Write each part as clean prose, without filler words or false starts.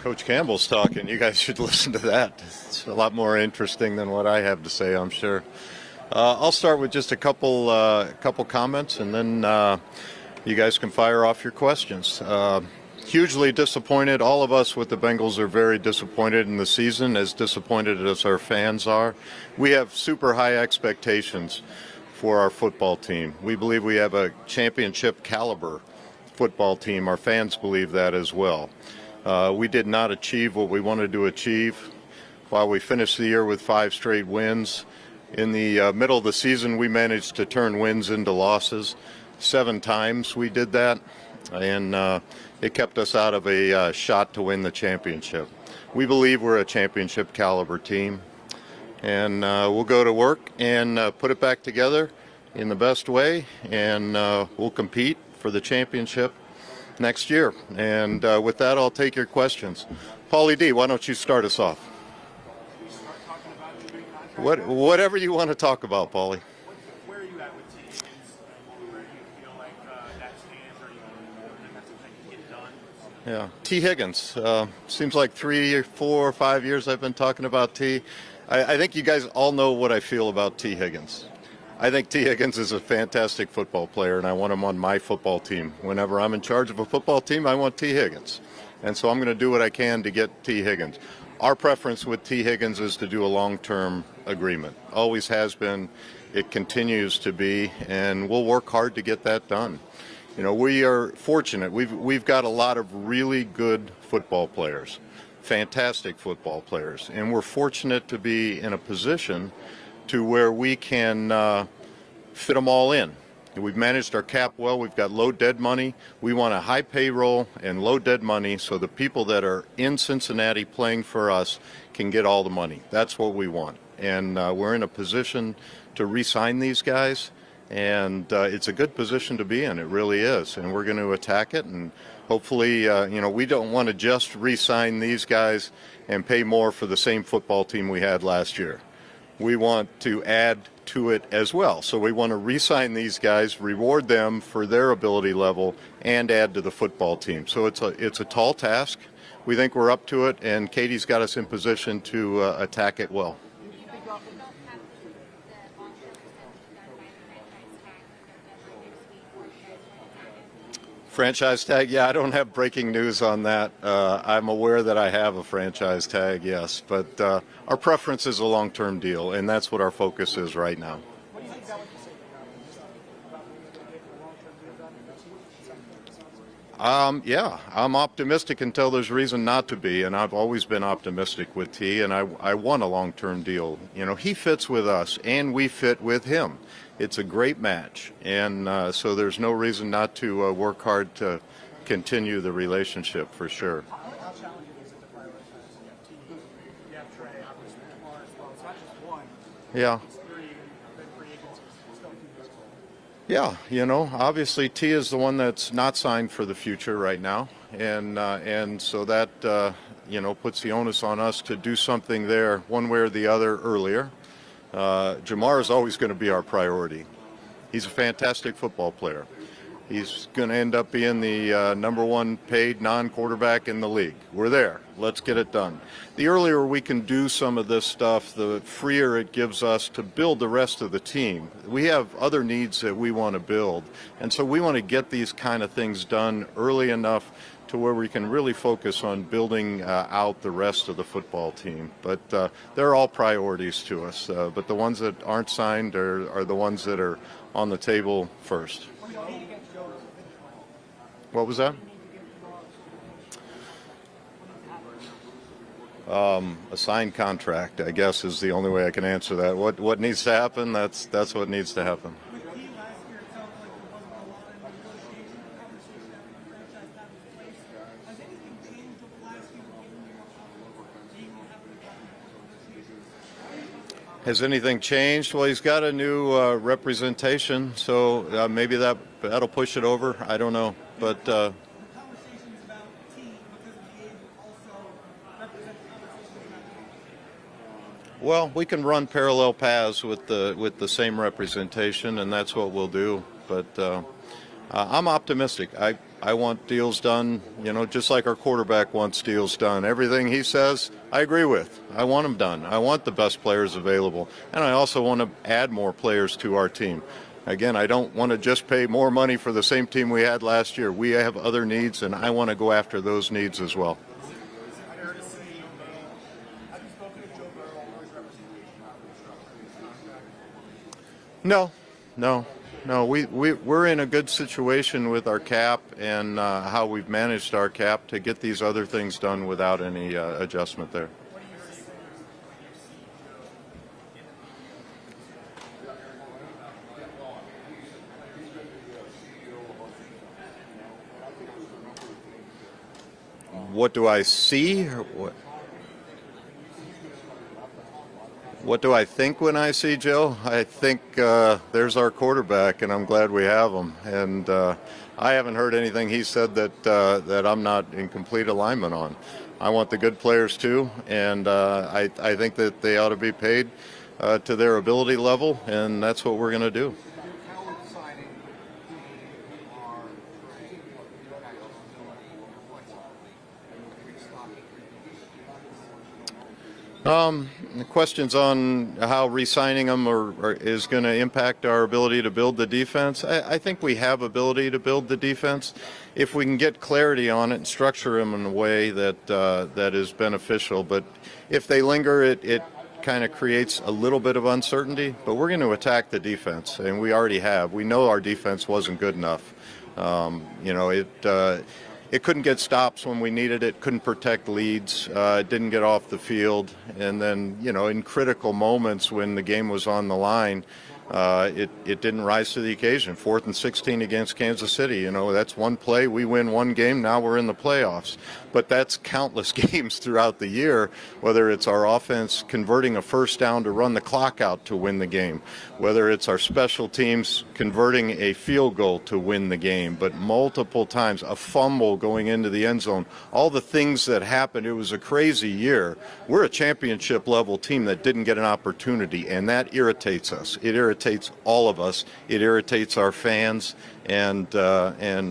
Coach Campbell's talking. You guys should listen to that. It's a lot more interesting than what I have to say, I'm sure. I'll start with just a couple comments, and then you guys can fire off your questions. Hugely disappointed. All of us with the Bengals are very disappointed in the season, as disappointed as our fans are. We have super high expectations for our football team. We believe we have a championship caliber football team. Our fans believe that as well. We did not achieve what we wanted to achieve. While we finished the year with 5 straight wins, in the middle of the season we managed to turn wins into losses. 7 times we did that, and it kept us out of a shot to win the championship. We believe we're a championship caliber team, and we'll go to work and put it back together in the best way, and we'll compete for the championship next year. And with that, I'll take your questions. Paulie D, why don't you start us off? Whatever you want to talk about, Paulie. Where are you at with T. Higgins? Where do you feel like that stands? Are you going to get it done? Yeah, T. Higgins. Seems like 3 or 4 or 5 years I've been talking about T. I think you guys all know what I feel about T. Higgins. I think T. Higgins is a fantastic football player, and I want him on my football team. Whenever I'm in charge of a football team, I want T. Higgins. And so I'm going to do what I can to get T. Higgins. Our preference with T. Higgins is to do a long-term agreement. Always has been. It continues to be, and we'll work hard to get that done. You know, we are fortunate. We've got a lot of really good football players, fantastic football players, and we're fortunate to be in a position to where we can fit them all in. We've managed our cap well. We've got low dead money. We want a high payroll and low dead money so the people that are in Cincinnati playing for us can get all the money. That's what we want. And we're in a position to re-sign these guys, and it's a good position to be in. It really is. And we're going to attack it, and hopefully, we don't want to just re-sign these guys and pay more for the same football team we had last year. We want to add to it as well. So we want to re-sign these guys, reward them for their ability level, and add to the football team. So it's a tall task. We think we're up to it, and Katie's got us in position to attack it well. Franchise tag? Yeah, I don't have breaking news on that. I'm aware that I have a franchise tag, yes, but our preference is a long-term deal, and that's what our focus is right now. What do you think that would say? Yeah, I'm optimistic until there's reason not to be, and I've always been optimistic with T, and I want a long-term deal. You know, he fits with us, and we fit with him. It's a great match, and so there's no reason not to work hard to continue the relationship for sure. How challenging is it to prioritize? You have T. You have Trey, obviously Lamar as well. It's not just one. Yeah. It's 3, and then free agents is still 2 years old. Yeah, you know, obviously T is the one that's not signed for the future right now, and so that puts the onus on us to do something there one way or the other earlier. Jamar is always going to be our priority. He's a fantastic football player. He's going to end up being the #1 paid non-quarterback in the league. We're there. Let's get it done. The earlier we can do some of this stuff, the freer it gives us to build the rest of the team. We have other needs that we want to build, and so we want to get these kind of things done early enough to where we can really focus on building out the rest of the football team. But they're all priorities to us. But the ones that aren't signed are the ones that are on the table first. What was that? A signed contract, I guess, is the only way I can answer that. What needs to happen? That's what needs to happen. Has anything changed? Well, he's got a new representation, so maybe that'll push it over. I don't know, but well, we can run parallel paths with the same representation, and that's what we'll do. But I'm optimistic. I want deals done, just like our quarterback wants deals done. Everything he says, I agree with. I want them done. I want the best players available. And I also want to add more players to our team. Again, I don't want to just pay more money for the same team we had last year. We have other needs, and I want to go after those needs as well. No. We're in a good situation with our cap and how we've managed our cap to get these other things done without any adjustment there. What do I see? What do I think when I see Joe? I think there's our quarterback, and I'm glad we have him. And I haven't heard anything he said that I'm not in complete alignment on. I want the good players too, and I think that they ought to be paid to their ability level, and that's what we're going to do. The questions on how re-signing them is going to impact our ability to build the defense. I think we have ability to build the defense if we can get clarity on it and structure them in a way that is beneficial. But if they linger, it kind of creates a little bit of uncertainty. But we're going to attack the defense, and we already have. We know our defense wasn't good enough. It couldn't get stops when we needed it, couldn't protect leads, it didn't get off the field. And then, in critical moments when the game was on the line, it didn't rise to the occasion. 4th and 16 against Kansas City, that's one play. We win one game, now we're in the playoffs. But that's countless games throughout the year, whether it's our offense converting a first down to run the clock out to win the game, whether it's our special teams converting a field goal to win the game, but multiple times, a fumble going into the end zone, all the things that happened. It was a crazy year. We're a championship level team that didn't get an opportunity, and that irritates us. It irritates all of us. It irritates our fans, and we're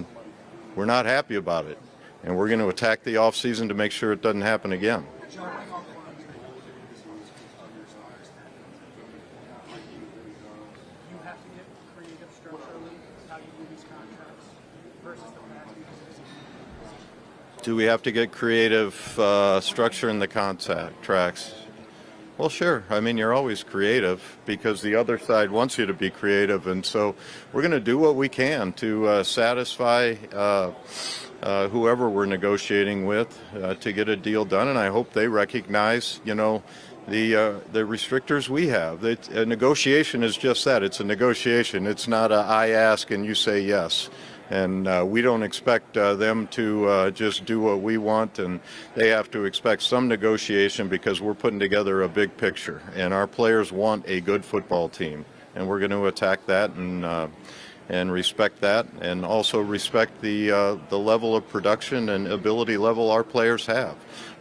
not happy about it. And we're going to attack the offseason to make sure it doesn't happen again. Do we have to get creative structure in the contracts? Well, sure. I mean, you're always creative because the other side wants you to be creative. And so we're going to do what we can to satisfy whoever we're negotiating with to get a deal done. And I hope they recognize, the restrictors we have. A negotiation is just that. It's a negotiation. It's not a I ask and you say yes. And we don't expect them to just do what we want, and they have to expect some negotiation because we're putting together a big picture. And our players want a good football team, and we're going to attack that and respect that, and also respect the level of production and ability level our players have.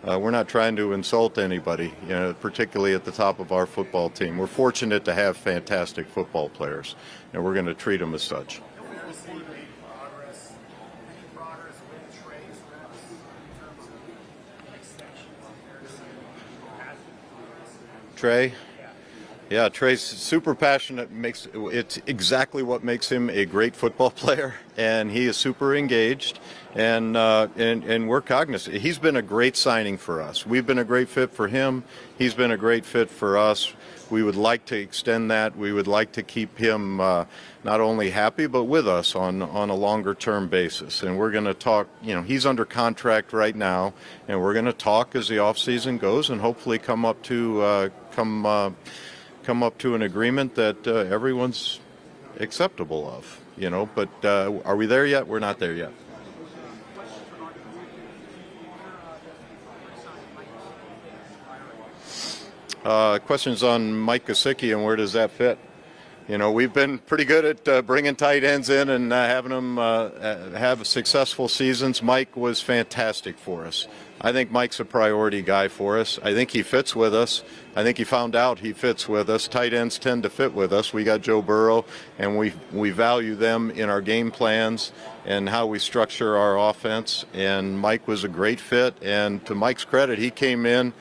We're not trying to insult anybody, particularly at the top of our football team. We're fortunate to have fantastic football players, and we're going to treat them as such. Trey? Yeah, Trey's super passionate. It's exactly what makes him a great football player, and he is super engaged, and we're cognizant. He's been a great signing for us. We've been a great fit for him. He's been a great fit for us. We would like to extend that. We would like to keep him not only happy but with us on a longer-term basis. And we're going to talk. He's under contract right now, and we're going to talk as the offseason goes, and hopefully come up to an agreement that everyone's acceptable of. But are we there yet? We're not there yet. Questions on Mike Gesicki and where does that fit? We've been pretty good at bringing tight ends in and having them have successful seasons. Mike was fantastic for us. I think Mike's a priority guy for us. I think he fits with us. I think he found out he fits with us. Tight ends tend to fit with us. We got Joe Burrow, and we value them in our game plans and how we structure our offense. And Mike was a great fit. And to Mike's credit, he came in,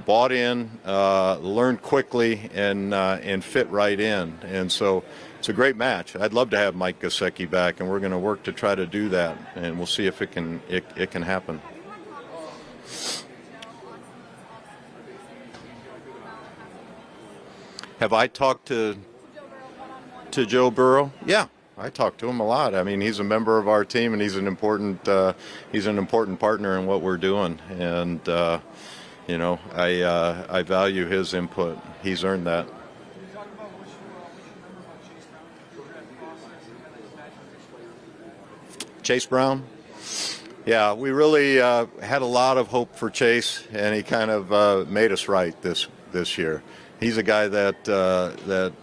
bought in, learned quickly, and fit right in. And so it's a great match. I'd love to have Mike Gesicki back, and we're going to work to try to do that. And we'll see if it can happen. Have I talked to Joe Burrow? Yeah, I talk to him a lot. I mean, he's a member of our team, and he's an important partner in what we're doing. And I value his input. He's earned that. Chase Brown? Yeah, we really had a lot of hope for Chase, and he kind of made us right this year. He's a guy that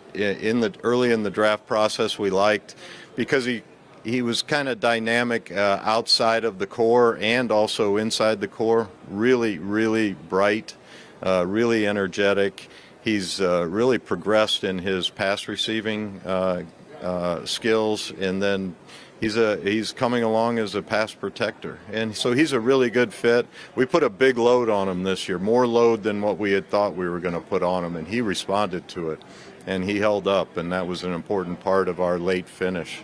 early in the draft process we liked because he was kind of dynamic outside of the core and also inside the core. Really, really bright, really energetic. He's really progressed in his pass receiving skills, and then he's coming along as a pass protector, and so he's a really good fit. We put a big load on him this year, more load than what we had thought we were going to put on him, and he responded to it, and he held up, and that was an important part of our late finish.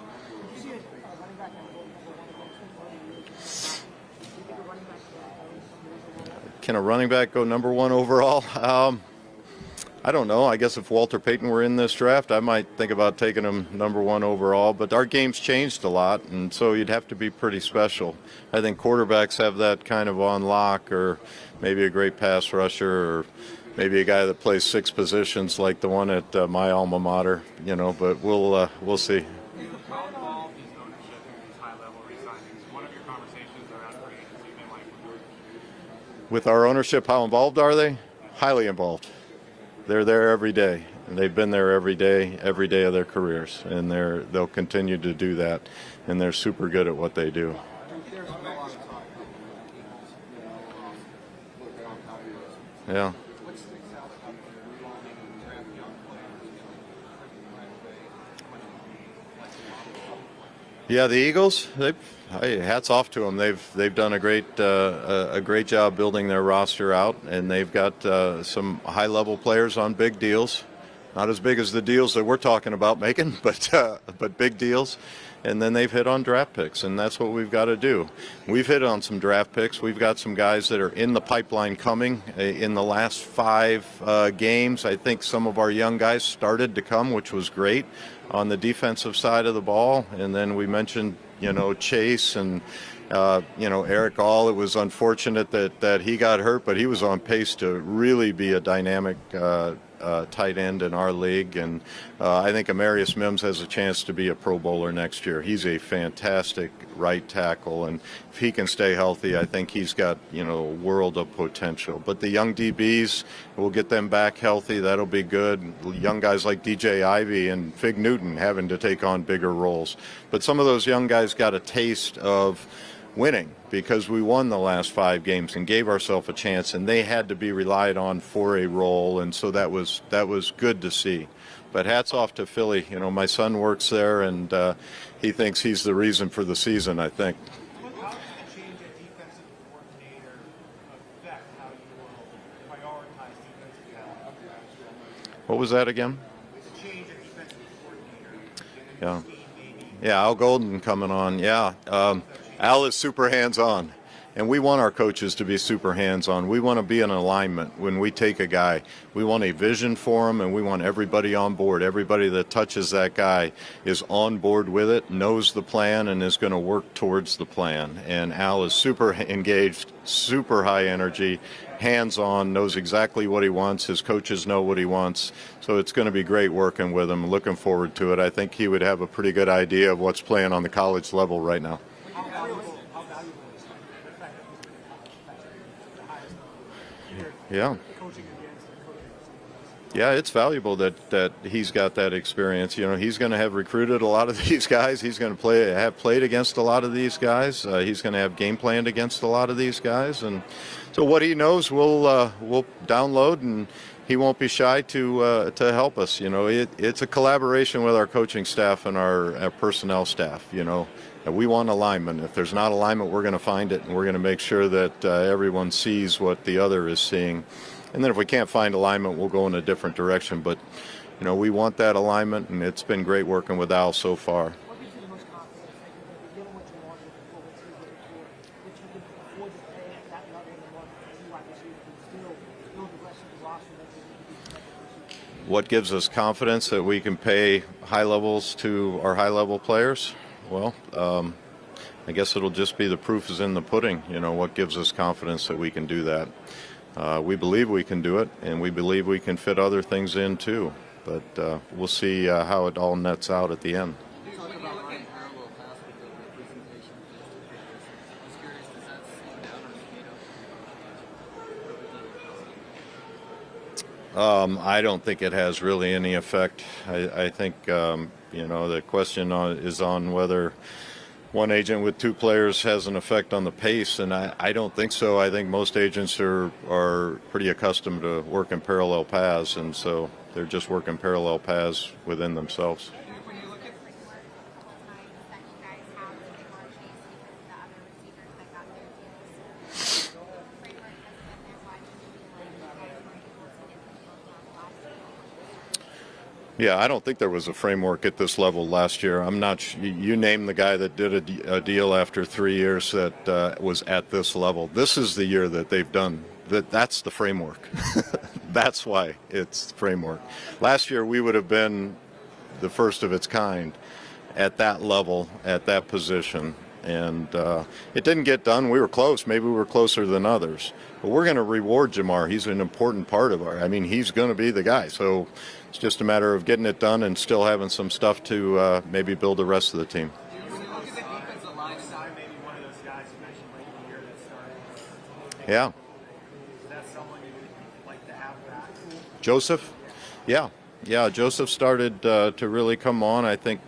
Can a running back go number one overall? I don't know. I guess if Walter Payton were in this draft, I might think about taking him number one overall. But our game's changed a lot, and so you'd have to be pretty special. I think quarterbacks have that kind of on lock, or maybe a great pass rusher, or maybe a guy that plays 6 positions like the one at my alma mater. But we'll see. With our ownership, how involved are they? Highly involved. They're there every day, and they've been there every day of their careers, and they'll continue to do that, and they're super good at what they do. Yeah. Yeah, the Eagles, hats off to them. They've done a great job building their roster out, and they've got some high-level players on big deals. Not as big as the deals that we're talking about making, but big deals. And then they've hit on draft picks, and that's what we've got to do. We've hit on some draft picks. We've got some guys that are in the pipeline coming. In the last 5 games, I think some of our young guys started to come, which was great on the defensive side of the ball. And then we mentioned, Chase and, Eric All. It was unfortunate that he got hurt, but he was on pace to really be a dynamic tight end in our league. And I think Amarius Mims has a chance to be a Pro Bowler next year. He's a fantastic right tackle, and if he can stay healthy, I think he's got, a world of potential. But the young DBs, we'll get them back healthy. That'll be good. Young guys like DJ Ivey and Fig Newton having to take on bigger roles. But some of those young guys got a taste of winning because we won the last 5 games and gave ourselves a chance, and they had to be relied on for a role, and so that was good to see. But hats off to Philly. My son works there, and he thinks he's the reason for the season, I think. How does the change at defensive coordinator affect how you will prioritize defensive talent? What was that again? The change at defensive coordinator. Yeah, Al Golden coming on. Yeah. Al is super hands-on, and we want our coaches to be super hands-on. We want to be in alignment when we take a guy. We want a vision for him, and we want everybody on board. Everybody that touches that guy is on board with it, knows the plan, and is going to work towards the plan. And Al is super engaged, super high energy, hands-on, knows exactly what he wants. His coaches know what he wants. So it's going to be great working with him. Looking forward to it. I think he would have a pretty good idea of what's playing on the college level right now. Yeah. Yeah, it's valuable that he's got that experience. You know, he's going to have recruited a lot of these guys. He's going to have played against a lot of these guys. He's going to have game planned against a lot of these guys, and so what he knows, we'll download, and he won't be shy to help us. You know, it's a collaboration with our coaching staff and our personnel staff. You know, and we want alignment. If there's not alignment, we're going to find it, and we're going to make sure that everyone sees what the other is seeing. And then if we can't find alignment, we'll go in a different direction. But, you know, we want that alignment, and it's been great working with Al so far. What gives you the most confidence that you can give what you want with what you're looking for, that you can afford to pay at that level in the market to see why this year can still build the rest of the roster that you need to be connected to? What gives us confidence that we can pay high levels to our high-level players? Well, I guess it'll just be the proof is in the pudding. You know, what gives us confidence that we can do that? We believe we can do it, and we believe we can fit other things in too. But we'll see how it all nets out at the end. Talk about running parallel pass with the presentation of I was curious, does that slow down or speed up? I don't think it has really any effect. I think, you know, the question is on whether one agent with two players has an effect on the pace, and I don't think so. I think most agents are pretty accustomed to working parallel paths, and so they're just working parallel paths within themselves. When you look at Yeah, I don't think there was a framework at this level last year. I'm not. You name the guy that did a deal after 3 years that was at this level. This is the year that they've done. That's the framework. That's why it's framework. Last year we would have been the first of its kind at that level, at that position. And it didn't get done. We were close. Maybe we were closer than others. But we're going to reward Jamar. He's an important part of he's going to be the guy. So it's just a matter of getting it done and still having some stuff to maybe build the rest of the team. When you look at the defensive line side, maybe one of those guys you mentioned late in the year that started. Yeah. Is that someone you would like to have back? Joseph? Yeah. Joseph started to really come on. I think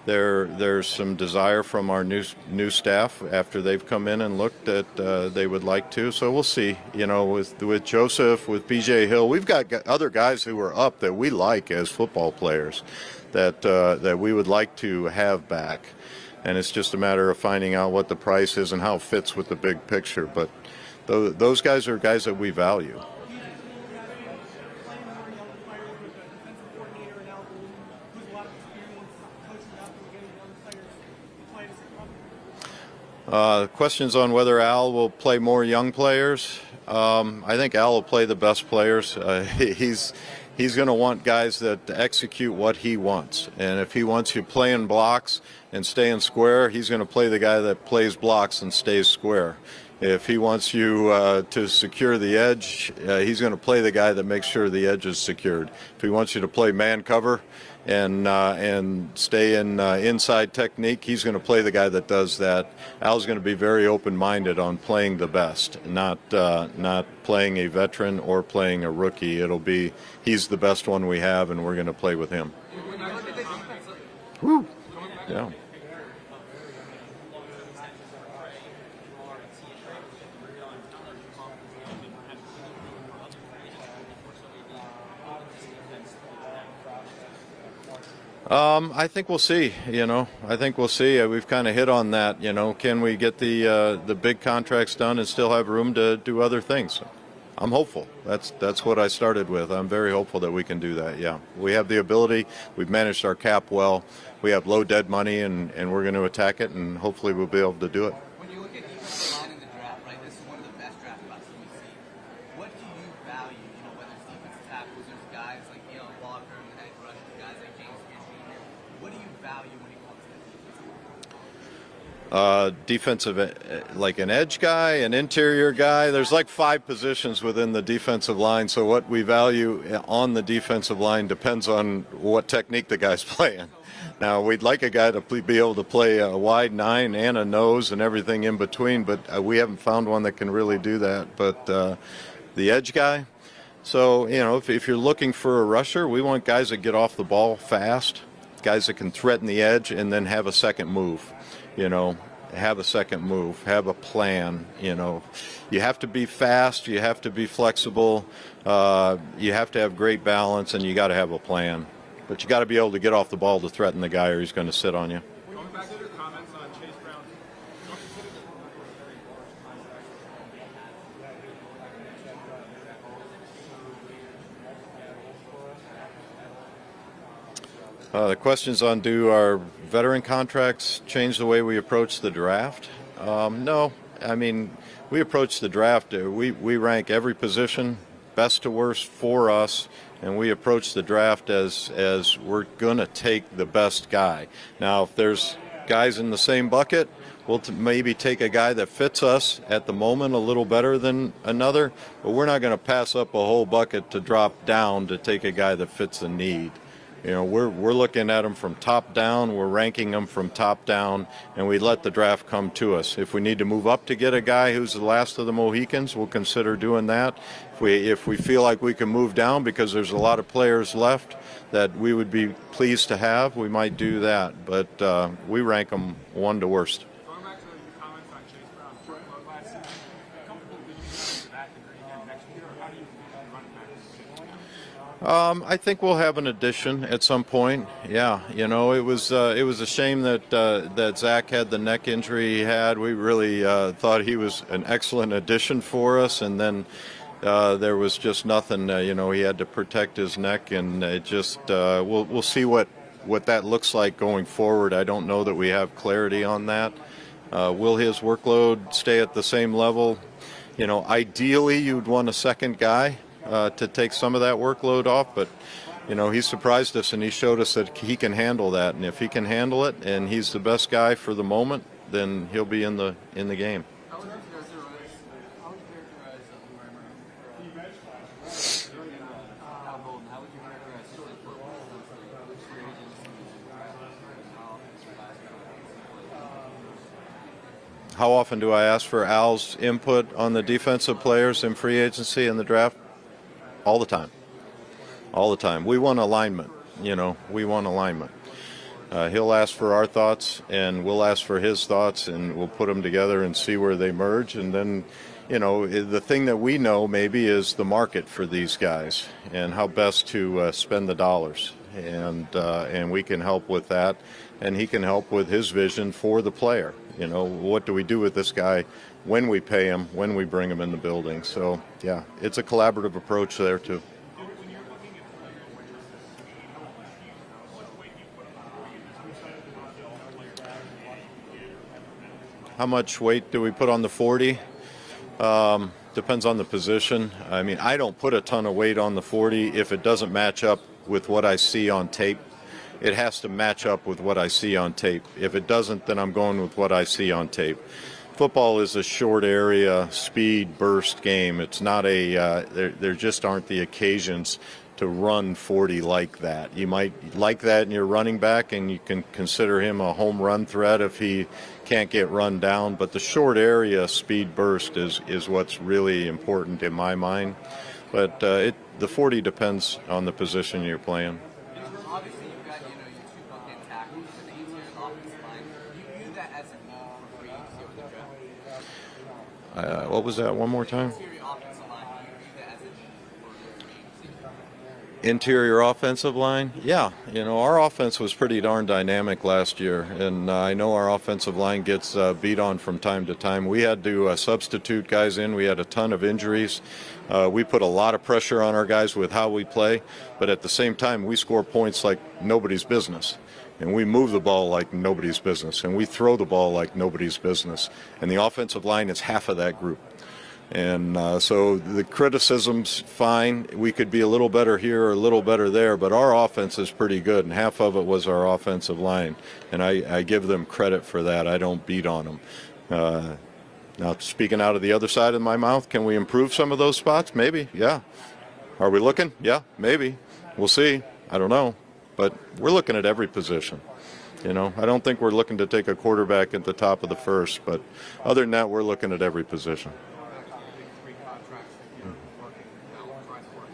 there's some desire from our new staff after they've come in and looked that they would like to. So we'll see. You know, with Joseph, with BJ Hill, we've got other guys who are up that we like as football players that we would like to have back. And it's just a matter of finding out what the price is and how it fits with the big picture. But those guys are guys that we value. Questions on whether Al will play more young players. I think Al will play the best players. He's going to want guys that execute what he wants. And if he wants you playing blocks and staying square, he's going to play the guy that plays blocks and stays square. If he wants you to secure the edge, he's going to play the guy that makes sure the edge is secured. If he wants you to play man cover and stay in inside technique, he's going to play the guy that does that. Al's going to be very open-minded on playing the best, not playing a veteran or playing a rookie. It'll be he's the best one we have, and we're going to play with him. Woo! Yeah. I think we'll see. I think we'll see. We've kind of hit on that. Can we get the big contracts done and still have room to do other things? I'm hopeful. That's what I started with. I'm very hopeful that we can do that. Yeah, we have the ability. We've managed our cap well. We have low dead money, and we're going to attack it, and hopefully we'll be able to do it. When you look at defensive line in the draft, right, this is one of the best draft classes we've seen. What do you value, whether it's defensive tackles, there's guys like Walker and edge rushers, guys like James Pierce Jr. What do you value when it comes to defensive line? Defensive, like an edge guy, an interior guy. There's like 5 positions within the defensive line, so what we value on the defensive line depends on what technique the guy's playing. Now, we'd like a guy to be able to play a wide 9 and a nose and everything in between, but we haven't found one that can really do that. But the edge guy, So, if you're looking for a rusher, we want guys that get off the ball fast, guys that can threaten the edge and then have a second move, have a second move, have a plan. You have to be fast, you have to be flexible, you have to have great balance, and you got to have a plan. But you got to be able to get off the ball to threaten the guy, or he's going to sit on you. Going back to your comments on Chase Brown, don't consider the contract a very large contract. The question's on, do our veteran contracts change the way we approach the draft? No. I mean, we approach the draft, we rank every position best to worst for us, and we approach the draft as we're going to take the best guy. Now, if there's guys in the same bucket, we'll maybe take a guy that fits us at the moment a little better than another, but we're not going to pass up a whole bucket to drop down to take a guy that fits the need. We're looking at them from top down, we're ranking them from top down, and we let the draft come to us. If we need to move up to get a guy who's the last of the Mohicans, we'll consider doing that. If we feel like we can move down because there's a lot of players left that we would be pleased to have, we might do that. But we rank them one to worst. Going back to your comments on Chase Brown, last season, how comfortable did you feel with that again next year, or how do you run it back? I think we'll have an addition at some point. Yeah, it was a shame that Zach had the neck injury he had. We really thought he was an excellent addition for us, and then there was just nothing. He had to protect his neck, and it just we'll see what that looks like going forward. I don't know that we have clarity on that. Will his workload stay at the same level? Ideally, you'd want a second guy to take some of that workload off, but he surprised us and he showed us that he can handle that, and if he can handle it and he's the best guy for the moment, then he'll be in the game. How would you characterize how would you characterize his input with free agency? How often do I ask for Al's input on the defensive players in free agency and the draft? All the time. All the time. We want alignment. We want alignment. He'll ask for our thoughts, and we'll ask for his thoughts, and we'll put them together and see where they merge. And then, the thing that we know maybe is the market for these guys and how best to spend the dollars. And we can help with that, and he can help with his vision for the player. What do we do with this guy when we pay him, when we bring him in the building? So, yeah, it's a collaborative approach there, too. When you're looking at players when you're speed, how much weight do you put on the How much weight do we put on the 40? Depends on the position. I mean, I don't put a ton of weight on the 40 if it doesn't match up with what I see on tape. It has to match up with what I see on tape. If it doesn't, then I'm going with what I see on tape. Football is a short area, speed, burst game. It's not there just aren't the occasions to run 40 like that. You might like that in your running back, and you can consider him a home run threat if he can't get run down. But the short area speed burst is what's really important in my mind. But the 40 depends on the position you're playing. Obviously, you've got your two bucket tackles for the interior offensive line. You view that as a need for free agency over the draft? What was that? One more time? Interior offensive line. Do you view that as a need for free agency? Interior offensive line? Yeah. Our offense was pretty darn dynamic last year, and I know our offensive line gets beat on from time to time. We had to substitute guys in. We had a ton of injuries. We put a lot of pressure on our guys with how we play, but at the same time, we score points like nobody's business. And we move the ball like nobody's business, and we throw the ball like nobody's business. And the offensive line is half of that group. And so the criticism's fine. We could be a little better here or a little better there, but our offense is pretty good, and half of it was our offensive line. And I give them credit for that. I don't beat on them. Now, speaking out of the other side of my mouth, can we improve some of those spots? Maybe, yeah. Are we looking? Yeah, maybe. We'll see. I don't know. But we're looking at every position. I don't think we're looking to take a quarterback at the top of the first, but other than that, we're looking at every position. big three contracts that you're working now, trying to work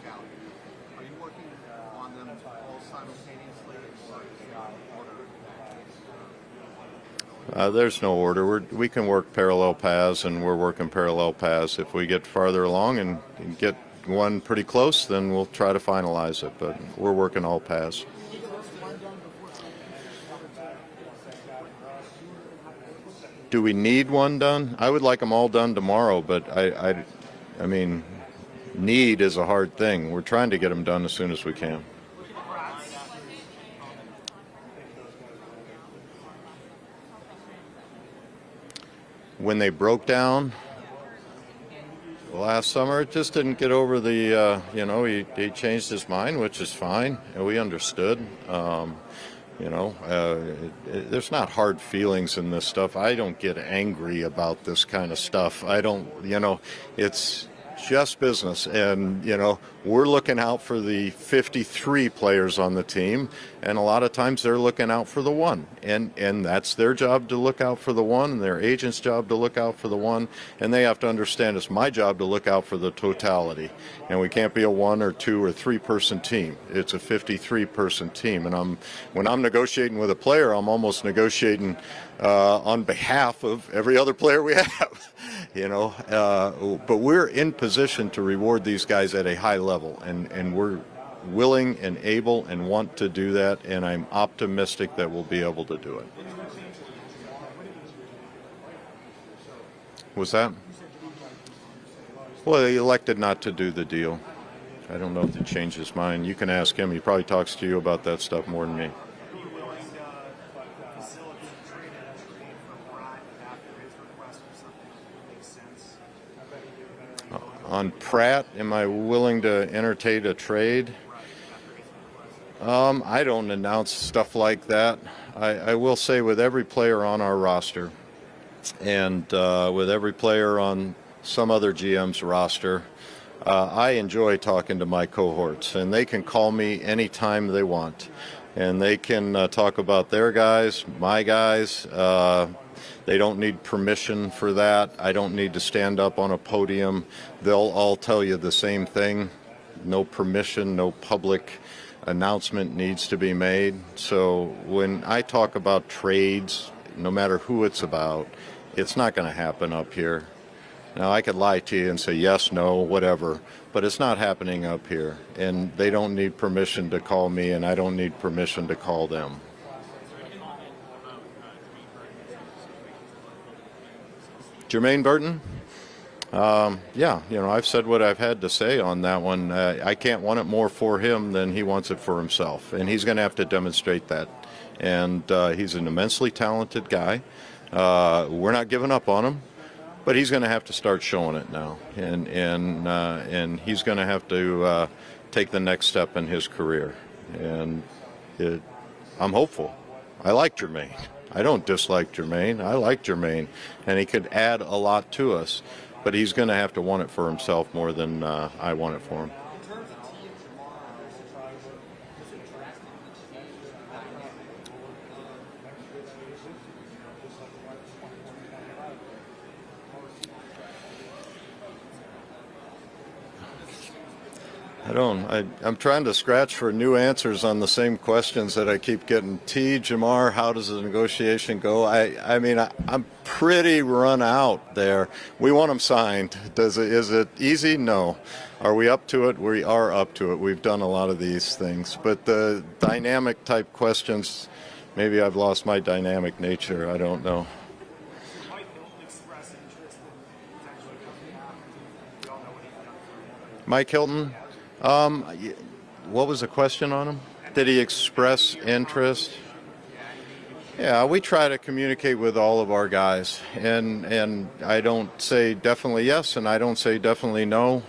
There's no order. We can work parallel paths, and we're working parallel paths. If we get farther along and get one pretty close, then we'll try to finalize it. But we're working all paths. Do we need one done? I would like them all done tomorrow, but I mean, need is a hard thing. We're trying to get them done as soon as we can. When they broke down last summer, it just didn't get over the, he changed his mind, which is fine, and we understood. There's not hard feelings in this stuff. I don't get angry about this kind of stuff. It's just business. And, we're looking out for the 53 players on the team, and a lot of times they're looking out for the one. And that's their job to look out for the one, and their agent's job to look out for the one. And they have to understand it's my job to look out for the totality. And we can't be a 1 or 2 or 3 person team. It's a 53-person team. And when I'm negotiating with a player, I'm almost negotiating on behalf of every other player we have. But we're in position to reward these guys at a high level, and we're willing and able and want to do that, and I'm optimistic that we'll be able to do it. Was that? Well, he elected not to do the deal. I don't know if he changed his mind. You can ask him. He probably talks to you about that stuff more than me. On Pratt, am I willing to entertain a trade? I don't announce stuff like that. I will say with every player on our roster and with every player on some other GM's roster, I enjoy talking to my cohorts, and they can call me anytime they want. And they can talk about their guys, my guys. They don't need permission for that. I don't need to stand up on a podium. They'll all tell you the same thing. No permission, no public announcement needs to be made. So when I talk about trades, no matter who it's about, it's not going to happen up here. Now, I could lie to you and say yes, no, whatever, but it's not happening up here. And they don't need permission to call me, and I don't need permission to call them. Jermaine Burton? I've said what I've had to say on that one. I can't want it more for him than he wants it for himself, and he's going to have to demonstrate that. And he's an immensely talented guy. We're not giving up on him, but he's going to have to start showing it now, and he's going to have to take the next step in his career. And I'm hopeful. I like Jermaine. I don't dislike Jermaine. I like Jermaine, and he could add a lot to us, but he's going to have to want it for himself more than I want it for him. I'm trying to scratch for new answers on the same questions that I keep getting. Jamar, how does the negotiation go? I'm pretty run out there. We want them signed. Is it easy? No. Are we up to it? We are up to it. We've done a lot of these things. But the dynamic type questions, maybe I've lost my dynamic nature. I don't know. Mike Hilton? What was the question on him? Did he express interest? Yeah, we try to communicate with all of our guys, and I don't say definitely yes, and I don't say definitely no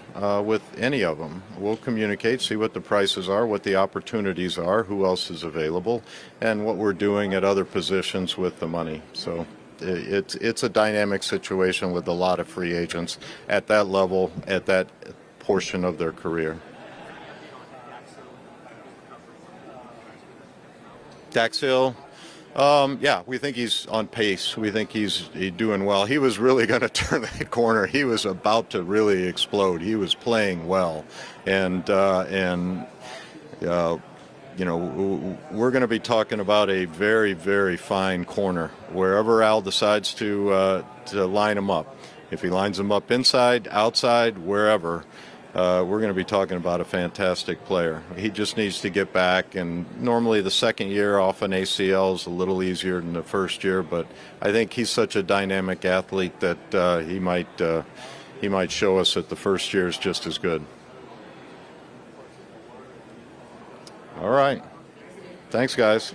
with any of them. We'll communicate, see what the prices are, what the opportunities are, who else is available, and what we're doing at other positions with the money. So it's a dynamic situation with a lot of free agents at that level, at that portion of their career. Dax Hill, we think he's on pace. We think he's doing well. He was really going to turn that corner. He was about to really explode. He was playing well, and we're going to be talking about a very, very fine corner wherever Al decides to line him up. If he lines him up inside, outside, wherever, we're going to be talking about a fantastic player. He just needs to get back, and normally the second year off an ACL is a little easier than the first year, but I think he's such a dynamic athlete that he might show us that the first year is just as good. All right. Thanks, guys.